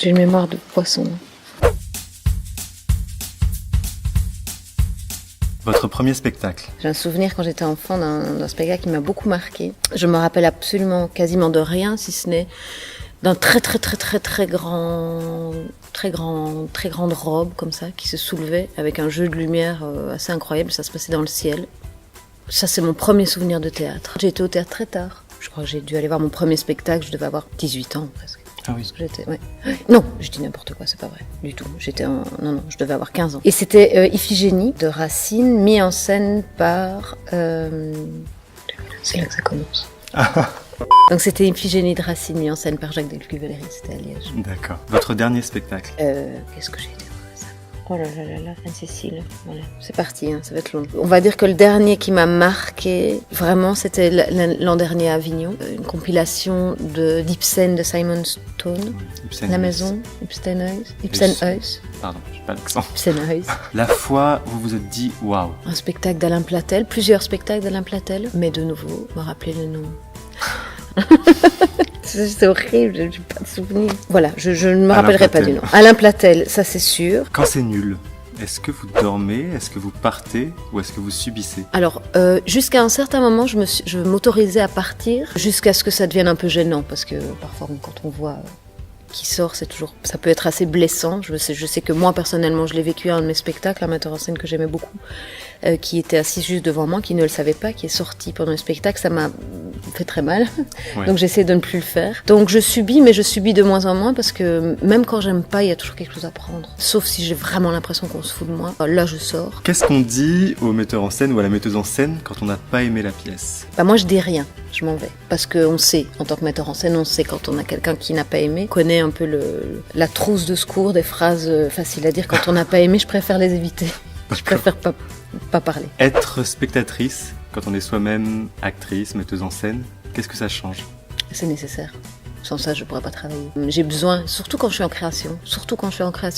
J'ai une mémoire de poisson. Votre premier spectacle? J'ai un souvenir quand j'étais enfant d'un spectacle qui m'a beaucoup marqué. Je me rappelle absolument quasiment de rien, si ce n'est d'un très grande robe comme ça qui se soulevait avec un jeu de lumière assez incroyable. Ça se passait dans le ciel. Ça, c'est mon premier souvenir de théâtre. J'ai été au théâtre très tard. Je crois que j'ai dû aller voir mon premier spectacle. Je devais avoir 18 ans presque. Ah oui. Ouais. Non, je dis n'importe quoi, c'est pas vrai du tout. Non, je devais avoir 15 ans. Et c'était Iphigénie de Racine, mis en scène par... C'est là que ça commence. Donc c'était Iphigénie de Racine, mis en scène par Jacques Delcuveillerie, c'était à Liège. D'accord. Votre dernier spectacle? Qu'est-ce que j'ai été voir récemment? Oh là, Anne-Cécile. Voilà, c'est parti, hein, ça va être long. On va dire que le dernier qui m'a marqué, vraiment, c'était l'an dernier à Avignon. Une compilation d'Ibsen de Simon Stone. La maison, Ibsenhuis. Pardon, j'ai pas l'accent. Ibsenhuis. La fois où vous vous êtes dit waouh. Un spectacle d'Alain Platel, plusieurs spectacles d'Alain Platel, mais de nouveau, me rappeler le nom. C'est horrible, je n'ai pas de souvenir. Voilà, je ne me rappellerai pas du nom. Alain Platel, ça c'est sûr. Quand c'est nul, est-ce que vous dormez, est-ce que vous partez ou est-ce que vous subissez? Alors, jusqu'à un certain moment, je m'autorisais à partir, jusqu'à ce que ça devienne un peu gênant, parce que parfois, quand on voit qui sort, ça peut être assez blessant. Je sais que moi, personnellement, je l'ai vécu à un de mes spectacles, un metteur en scène que j'aimais beaucoup, qui était assis juste devant moi, qui ne le savait pas, qui est sorti pendant le spectacle. Ça m'a fait très mal. Ouais. Donc j'essaie de ne plus le faire. Donc je subis, mais je subis de moins en moins parce que même quand j'aime pas, il y a toujours quelque chose à prendre. Sauf si j'ai vraiment l'impression qu'on se fout de moi. Là, je sors. Qu'est-ce qu'on dit au metteur en scène ou à la metteuse en scène quand on n'a pas aimé la pièce? Moi, je dis rien. Je m'en vais. Parce qu'on sait, en tant que metteur en scène, on sait quand on a quelqu'un qui n'a pas aimé, connaît un peu la trousse de secours des phrases faciles à dire. Quand on n'a pas aimé, je préfère les éviter. Je préfère pas parler. Être spectatrice, quand on est soi-même actrice, metteuse en scène, qu'est-ce que ça change? C'est nécessaire. Sans ça, je pourrais pas travailler. J'ai besoin, surtout quand je suis en création,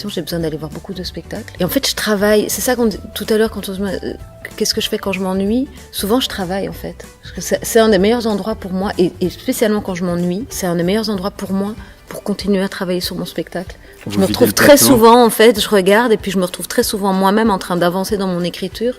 j'ai besoin d'aller voir beaucoup de spectacles. Et en fait, je travaille. C'est ça qu'on dit tout à l'heure quand on se dit qu'est-ce que je fais quand je m'ennuie? Souvent, je travaille en fait. Parce que c'est un des meilleurs endroits pour moi, et spécialement quand je m'ennuie, c'est un des meilleurs endroits pour moi pour continuer à travailler sur mon spectacle. Je me retrouve très souvent, en fait, je regarde et puis je me retrouve très souvent moi-même en train d'avancer dans mon écriture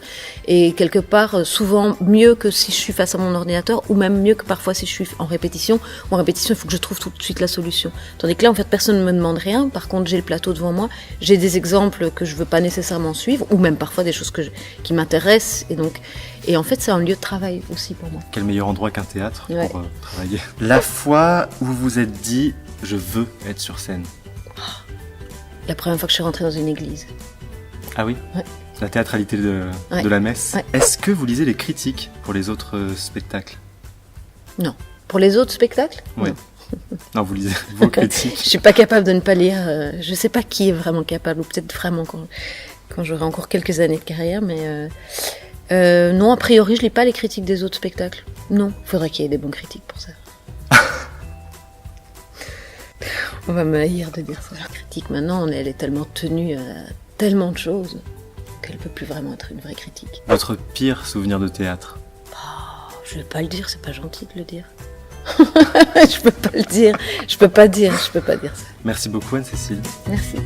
et quelque part souvent mieux que si je suis face à mon ordinateur ou même mieux que parfois si je suis en répétition. En répétition, il faut que je trouve tout de suite la solution. Tandis que là, en fait, personne ne me demande rien. Par contre, j'ai le plateau devant moi, j'ai des exemples que je veux pas nécessairement suivre ou même parfois des choses qui m'intéressent et en fait, c'est un lieu de travail aussi pour moi. Quel meilleur endroit qu'un théâtre pour travailler. La fois où vous vous êtes dit je veux être sur scène. La première fois que je suis rentrée dans une église. Ah oui? Ouais. La théâtralité de la messe. Ouais. Est-ce que vous lisez les critiques pour les autres spectacles? Non. Pour les autres spectacles? Oui. Non, vous lisez vos critiques. Je suis pas capable de ne pas lire. Je sais pas qui est vraiment capable, ou peut-être vraiment quand j'aurai encore quelques années de carrière, mais non, a priori, je lis pas les critiques des autres spectacles. Non. Faudrait qu'il y ait des bons critiques pour ça. On va me haïr de dire ça. La critique, maintenant, elle est tellement tenue à tellement de choses qu'elle peut plus vraiment être une vraie critique. Votre pire souvenir de théâtre? Je vais pas le dire, c'est pas gentil de le dire. Je peux pas le dire. Je peux pas dire ça. Merci beaucoup, Anne-Cécile. Merci.